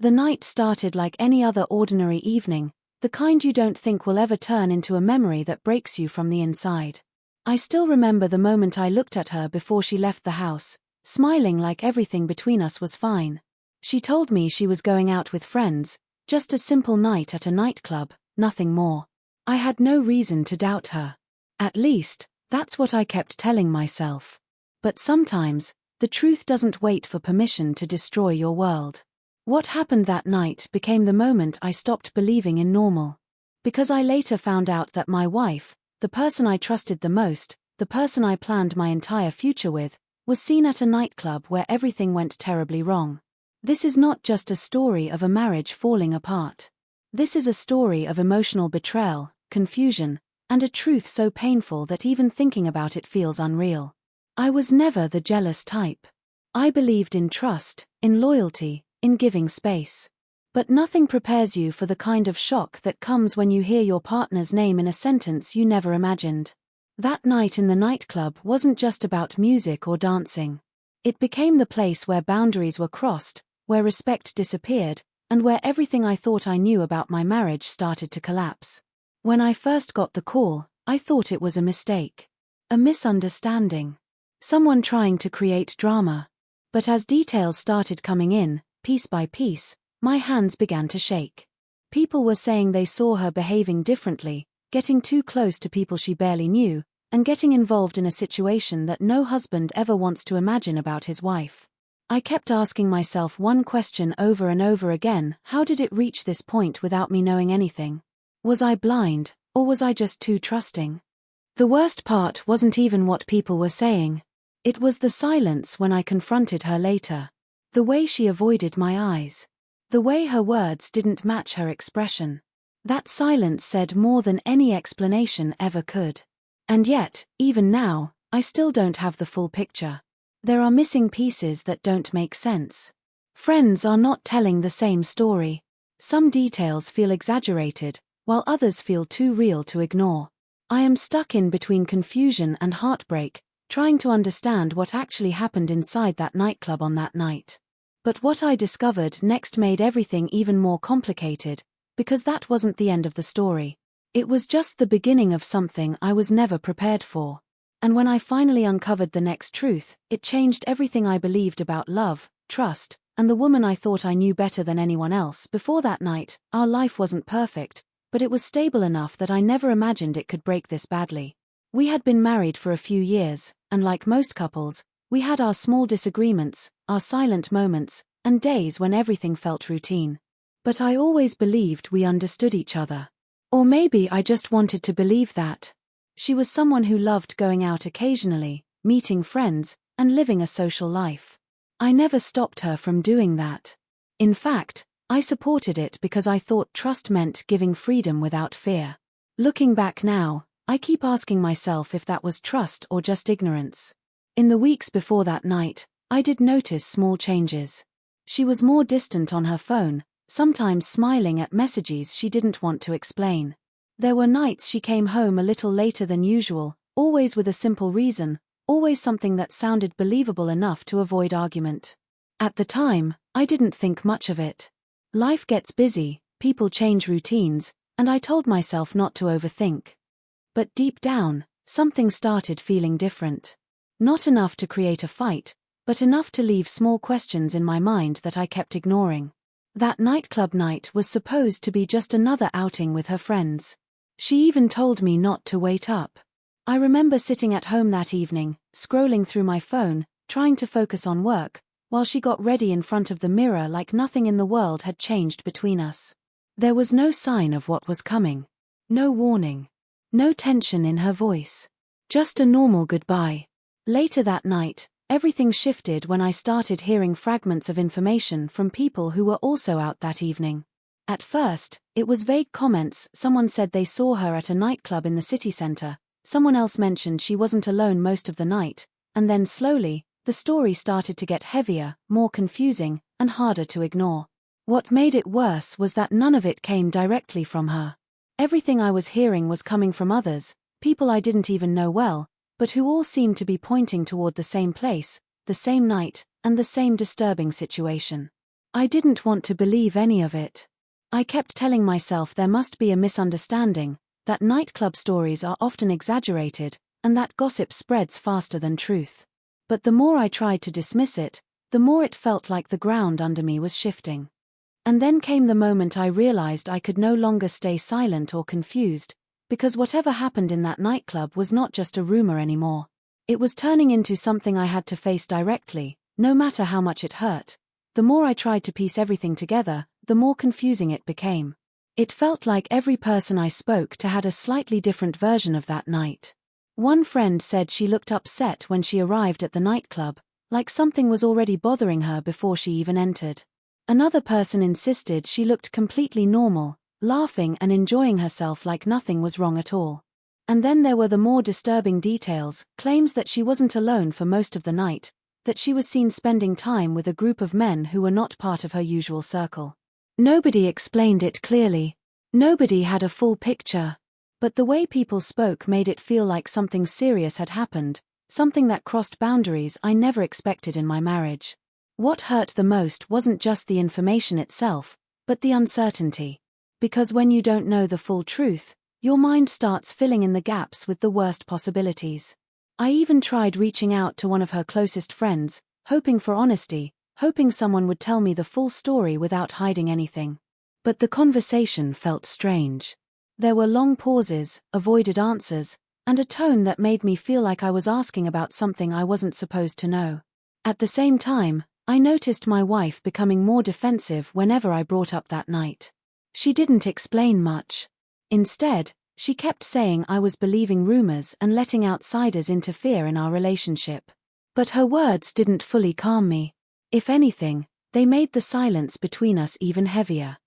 The night started like any other ordinary evening, the kind you don't think will ever turn into a memory that breaks you from the inside. I still remember the moment I looked at her before she left the house, smiling like everything between us was fine. She told me she was going out with friends, just a simple night at a nightclub, nothing more. I had no reason to doubt her. At least, that's what I kept telling myself. But sometimes, the truth doesn't wait for permission to destroy your world. What happened that night became the moment I stopped believing in normal. Because I later found out that my wife, the person I trusted the most, the person I planned my entire future with, was seen at a nightclub where everything went terribly wrong. This is not just a story of a marriage falling apart. This is a story of emotional betrayal, confusion, and a truth so painful that even thinking about it feels unreal. I was never the jealous type. I believed in trust, in loyalty, in giving space. But nothing prepares you for the kind of shock that comes when you hear your partner's name in a sentence you never imagined. That night in the nightclub wasn't just about music or dancing. It became the place where boundaries were crossed, where respect disappeared, and where everything I thought I knew about my marriage started to collapse. When I first got the call, I thought it was a mistake. A misunderstanding. Someone trying to create drama. But as details started coming in, piece by piece, my hands began to shake. People were saying they saw her behaving differently, getting too close to people she barely knew, and getting involved in a situation that no husband ever wants to imagine about his wife. I kept asking myself one question over and over again: how did it reach this point without me knowing anything? Was I blind, or was I just too trusting? The worst part wasn't even what people were saying. It was the silence when I confronted her later. The way she avoided my eyes. The way her words didn't match her expression. That silence said more than any explanation ever could. And yet, even now, I still don't have the full picture. There are missing pieces that don't make sense. Friends are not telling the same story. Some details feel exaggerated, while others feel too real to ignore. I am stuck in between confusion and heartbreak, trying to understand what actually happened inside that nightclub on that night. But what I discovered next made everything even more complicated, because that wasn't the end of the story. It was just the beginning of something I was never prepared for. And when I finally uncovered the next truth, it changed everything I believed about love, trust, and the woman I thought I knew better than anyone else. Before that night, our life wasn't perfect, but it was stable enough that I never imagined it could break this badly. We had been married for a few years, and like most couples, we had our small disagreements, our silent moments, and days when everything felt routine. But I always believed we understood each other. Or maybe I just wanted to believe that. She was someone who loved going out occasionally, meeting friends, and living a social life. I never stopped her from doing that. In fact, I supported it because I thought trust meant giving freedom without fear. Looking back now, I keep asking myself if that was trust or just ignorance. In the weeks before that night, I did notice small changes. She was more distant on her phone, sometimes smiling at messages she didn't want to explain. There were nights she came home a little later than usual, always with a simple reason, always something that sounded believable enough to avoid argument. At the time, I didn't think much of it. Life gets busy, people change routines, and I told myself not to overthink. But deep down, something started feeling different. Not enough to create a fight, but enough to leave small questions in my mind that I kept ignoring. That nightclub night was supposed to be just another outing with her friends. She even told me not to wait up. I remember sitting at home that evening, scrolling through my phone, trying to focus on work, while she got ready in front of the mirror like nothing in the world had changed between us. There was no sign of what was coming. No warning. No tension in her voice. Just a normal goodbye. Later that night, everything shifted when I started hearing fragments of information from people who were also out that evening. At first, it was vague comments. Someone said they saw her at a nightclub in the city center, someone else mentioned she wasn't alone most of the night, and then slowly, the story started to get heavier, more confusing, and harder to ignore. What made it worse was that none of it came directly from her. Everything I was hearing was coming from others, people I didn't even know well, but who all seemed to be pointing toward the same place, the same night, and the same disturbing situation. I didn't want to believe any of it. I kept telling myself there must be a misunderstanding, that nightclub stories are often exaggerated, and that gossip spreads faster than truth. But the more I tried to dismiss it, the more it felt like the ground under me was shifting. And then came the moment I realized I could no longer stay silent or confused, because whatever happened in that nightclub was not just a rumor anymore. It was turning into something I had to face directly, no matter how much it hurt. The more I tried to piece everything together, the more confusing it became. It felt like every person I spoke to had a slightly different version of that night. One friend said she looked upset when she arrived at the nightclub, like something was already bothering her before she even entered. Another person insisted she looked completely normal, laughing and enjoying herself like nothing was wrong at all. And then there were the more disturbing details, claims that she wasn't alone for most of the night, that she was seen spending time with a group of men who were not part of her usual circle. Nobody explained it clearly. Nobody had a full picture. But the way people spoke made it feel like something serious had happened, something that crossed boundaries I never expected in my marriage. What hurt the most wasn't just the information itself, but the uncertainty. Because when you don't know the full truth, your mind starts filling in the gaps with the worst possibilities. I even tried reaching out to one of her closest friends, hoping for honesty, hoping someone would tell me the full story without hiding anything. But the conversation felt strange. There were long pauses, avoided answers, and a tone that made me feel like I was asking about something I wasn't supposed to know. At the same time, I noticed my wife becoming more defensive whenever I brought up that night. She didn't explain much. Instead, she kept saying I was believing rumors and letting outsiders interfere in our relationship. But her words didn't fully calm me. If anything, they made the silence between us even heavier.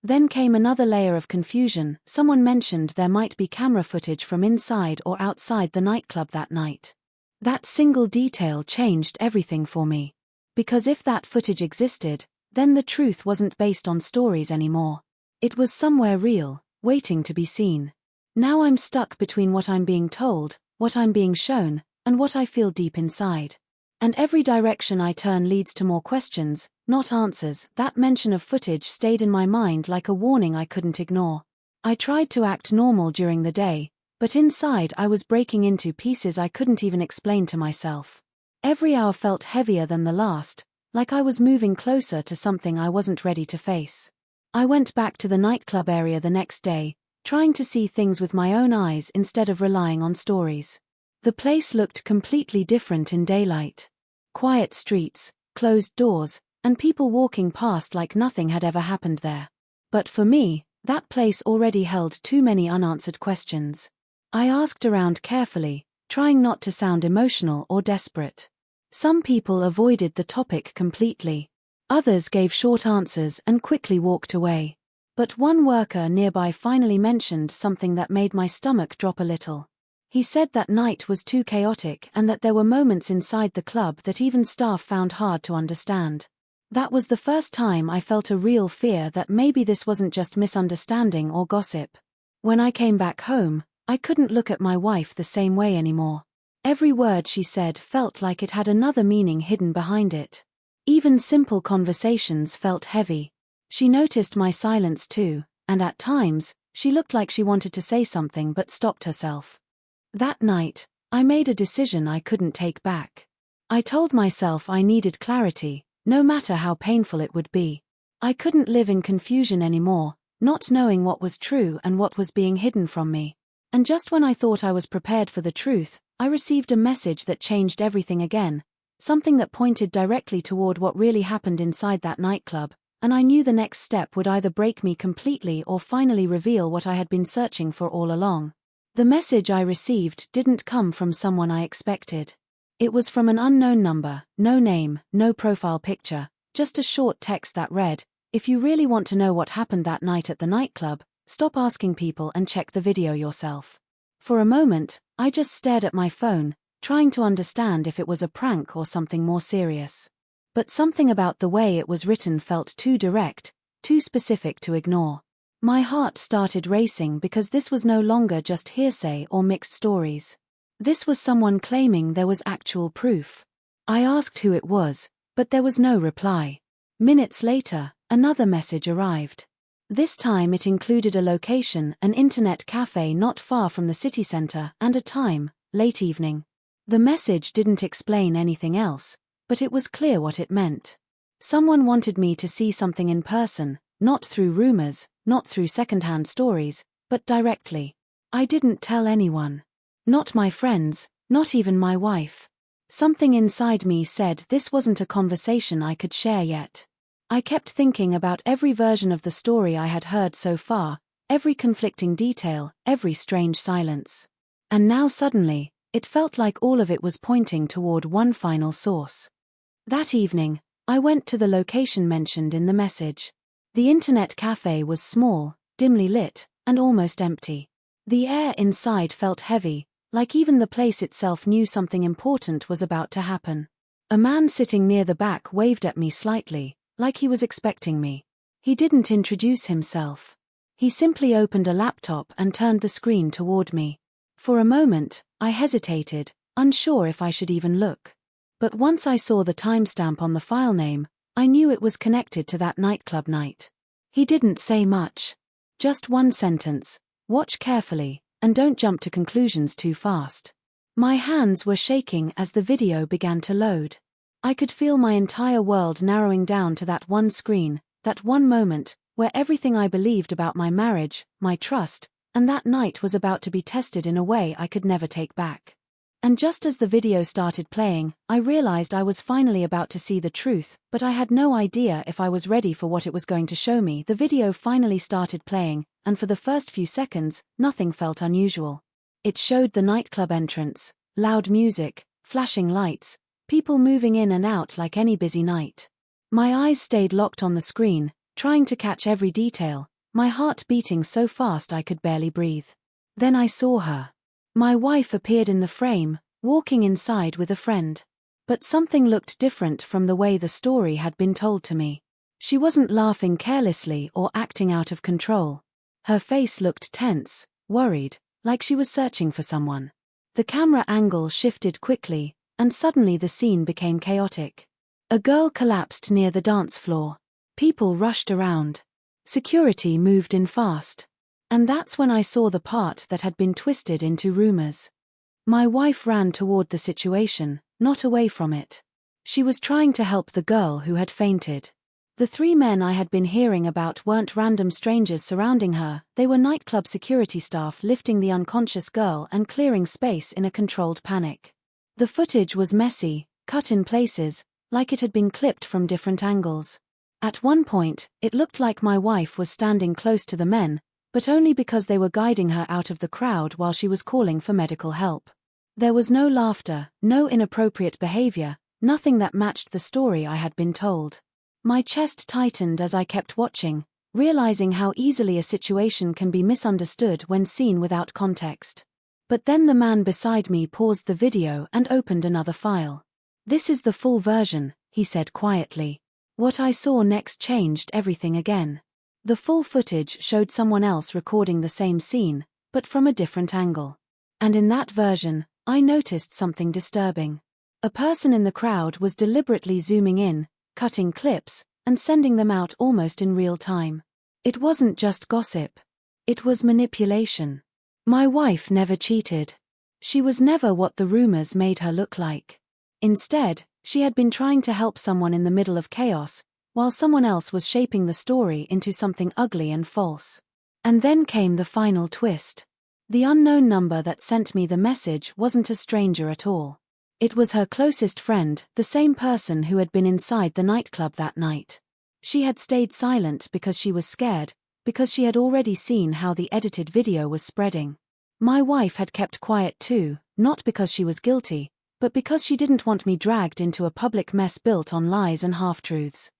Then came another layer of confusion. Someone mentioned there might be camera footage from inside or outside the nightclub that night. That single detail changed everything for me. Because if that footage existed, then the truth wasn't based on stories anymore. It was somewhere real, waiting to be seen. Now I'm stuck between what I'm being told, what I'm being shown, and what I feel deep inside. And every direction I turn leads to more questions, not answers. That mention of footage stayed in my mind like a warning I couldn't ignore. I tried to act normal during the day, but inside I was breaking into pieces I couldn't even explain to myself. Every hour felt heavier than the last, like I was moving closer to something I wasn't ready to face. I went back to the nightclub area the next day, trying to see things with my own eyes instead of relying on stories. The place looked completely different in daylight. Quiet streets, closed doors, and people walking past like nothing had ever happened there. But for me, that place already held too many unanswered questions. I asked around carefully, trying not to sound emotional or desperate. Some people avoided the topic completely. Others gave short answers and quickly walked away. But one worker nearby finally mentioned something that made my stomach drop a little. He said that night was too chaotic and that there were moments inside the club that even staff found hard to understand. That was the first time I felt a real fear that maybe this wasn't just misunderstanding or gossip. When I came back home, I couldn't look at my wife the same way anymore. Every word she said felt like it had another meaning hidden behind it. Even simple conversations felt heavy. She noticed my silence too, and at times, she looked like she wanted to say something but stopped herself. That night, I made a decision I couldn't take back. I told myself I needed clarity, no matter how painful it would be. I couldn't live in confusion anymore, not knowing what was true and what was being hidden from me. And just when I thought I was prepared for the truth, I received a message that changed everything again, something that pointed directly toward what really happened inside that nightclub, and I knew the next step would either break me completely or finally reveal what I had been searching for all along. The message I received didn't come from someone I expected. It was from an unknown number, no name, no profile picture, just a short text that read, "If you really want to know what happened that night at the nightclub, stop asking people and check the video yourself." For a moment, I just stared at my phone, trying to understand if it was a prank or something more serious. But something about the way it was written felt too direct, too specific to ignore. My heart started racing because this was no longer just hearsay or mixed stories. This was someone claiming there was actual proof. I asked who it was, but there was no reply. Minutes later, another message arrived. This time it included a location, an internet cafe not far from the city center, and a time, late evening. The message didn't explain anything else, but it was clear what it meant. Someone wanted me to see something in person, not through rumors, not through secondhand stories, but directly. I didn't tell anyone. Not my friends, not even my wife. Something inside me said this wasn't a conversation I could share yet. I kept thinking about every version of the story I had heard so far, every conflicting detail, every strange silence. And now suddenly, it felt like all of it was pointing toward one final source. That evening, I went to the location mentioned in the message. The internet cafe was small, dimly lit, and almost empty. The air inside felt heavy, like even the place itself knew something important was about to happen. A man sitting near the back waved at me slightly, like he was expecting me. He didn't introduce himself. He simply opened a laptop and turned the screen toward me. For a moment, I hesitated, unsure if I should even look. But once I saw the timestamp on the file name, I knew it was connected to that nightclub night. He didn't say much. Just one sentence: watch carefully, and don't jump to conclusions too fast. My hands were shaking as the video began to load. I could feel my entire world narrowing down to that one screen, that one moment, where everything I believed about my marriage, my trust, and that night was about to be tested in a way I could never take back. And just as the video started playing, I realized I was finally about to see the truth, but I had no idea if I was ready for what it was going to show me. The video finally started playing, and for the first few seconds, nothing felt unusual. It showed the nightclub entrance, loud music, flashing lights, people moving in and out like any busy night. My eyes stayed locked on the screen, trying to catch every detail, my heart beating so fast I could barely breathe. Then I saw her. My wife appeared in the frame, walking inside with a friend. But something looked different from the way the story had been told to me. She wasn't laughing carelessly or acting out of control. Her face looked tense, worried, like she was searching for someone. The camera angle shifted quickly, and suddenly the scene became chaotic. A girl collapsed near the dance floor. People rushed around. Security moved in fast. And that's when I saw the part that had been twisted into rumors. My wife ran toward the situation, not away from it. She was trying to help the girl who had fainted. The three men I had been hearing about weren't random strangers surrounding her, they were nightclub security staff lifting the unconscious girl and clearing space in a controlled panic. The footage was messy, cut in places, like it had been clipped from different angles. At one point, it looked like my wife was standing close to the men, but only because they were guiding her out of the crowd while she was calling for medical help. There was no laughter, no inappropriate behavior, nothing that matched the story I had been told. My chest tightened as I kept watching, realizing how easily a situation can be misunderstood when seen without context. But then the man beside me paused the video and opened another file. "This is the full version," he said quietly. What I saw next changed everything again. The full footage showed someone else recording the same scene, but from a different angle. And in that version, I noticed something disturbing. A person in the crowd was deliberately zooming in, cutting clips, and sending them out almost in real time. It wasn't just gossip. It was manipulation. My wife never cheated. She was never what the rumors made her look like. Instead, she had been trying to help someone in the middle of chaos, while someone else was shaping the story into something ugly and false. And then came the final twist. The unknown number that sent me the message wasn't a stranger at all. It was her closest friend, the same person who had been inside the nightclub that night. She had stayed silent because she was scared, because she had already seen how the edited video was spreading. My wife had kept quiet too, not because she was guilty, but because she didn't want me dragged into a public mess built on lies and half-truths.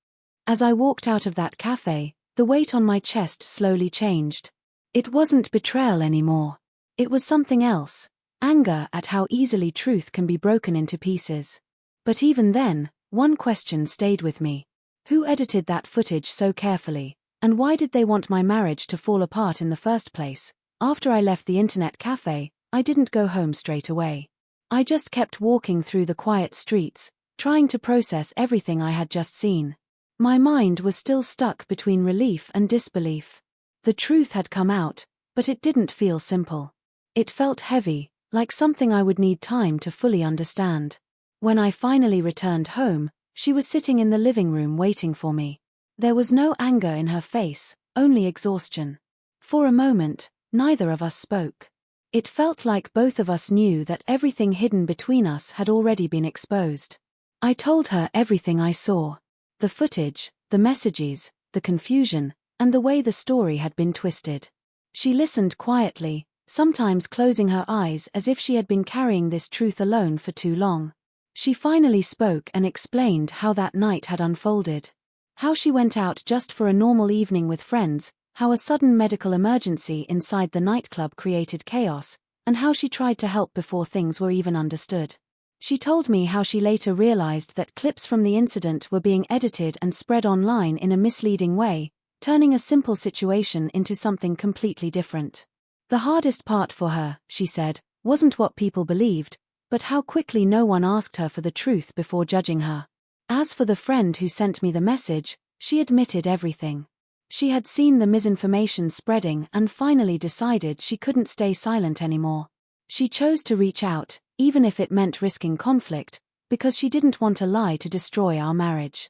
As I walked out of that cafe, the weight on my chest slowly changed. It wasn't betrayal anymore. It was something else, anger at how easily truth can be broken into pieces. But even then, one question stayed with me. Who edited that footage so carefully, and why did they want my marriage to fall apart in the first place? After I left the internet cafe, I didn't go home straight away. I just kept walking through the quiet streets, trying to process everything I had just seen. My mind was still stuck between relief and disbelief. The truth had come out, but it didn't feel simple. It felt heavy, like something I would need time to fully understand. When I finally returned home, she was sitting in the living room waiting for me. There was no anger in her face, only exhaustion. For a moment, neither of us spoke. It felt like both of us knew that everything hidden between us had already been exposed. I told her everything I saw. The footage, the messages, the confusion, and the way the story had been twisted. She listened quietly, sometimes closing her eyes as if she had been carrying this truth alone for too long. She finally spoke and explained how that night had unfolded. How she went out just for a normal evening with friends, how a sudden medical emergency inside the nightclub created chaos, and how she tried to help before things were even understood. She told me how she later realized that clips from the incident were being edited and spread online in a misleading way, turning a simple situation into something completely different. The hardest part for her, she said, wasn't what people believed, but how quickly no one asked her for the truth before judging her. As for the friend who sent me the message, she admitted everything. She had seen the misinformation spreading and finally decided she couldn't stay silent anymore. She chose to reach out, even if it meant risking conflict, because she didn't want a lie to destroy our marriage.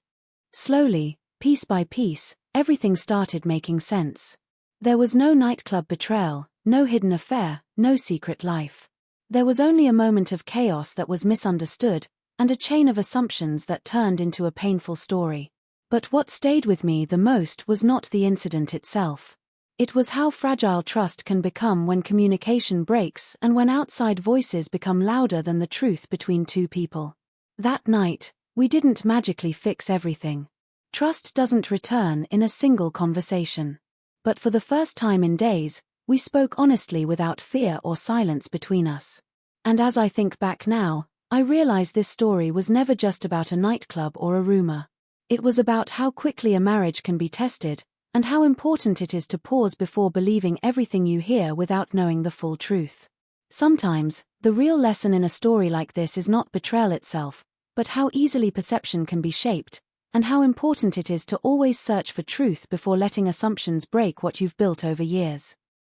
Slowly, piece by piece, everything started making sense. There was no nightclub betrayal, no hidden affair, no secret life. There was only a moment of chaos that was misunderstood, and a chain of assumptions that turned into a painful story. But what stayed with me the most was not the incident itself. It was how fragile trust can become when communication breaks and when outside voices become louder than the truth between two people. That night, we didn't magically fix everything. Trust doesn't return in a single conversation. But for the first time in days, we spoke honestly without fear or silence between us. And as I think back now, I realize this story was never just about a nightclub or a rumor. It was about how quickly a marriage can be tested, and how important it is to pause before believing everything you hear without knowing the full truth. Sometimes, the real lesson in a story like this is not betrayal itself, but how easily perception can be shaped, and how important it is to always search for truth before letting assumptions break what you've built over years.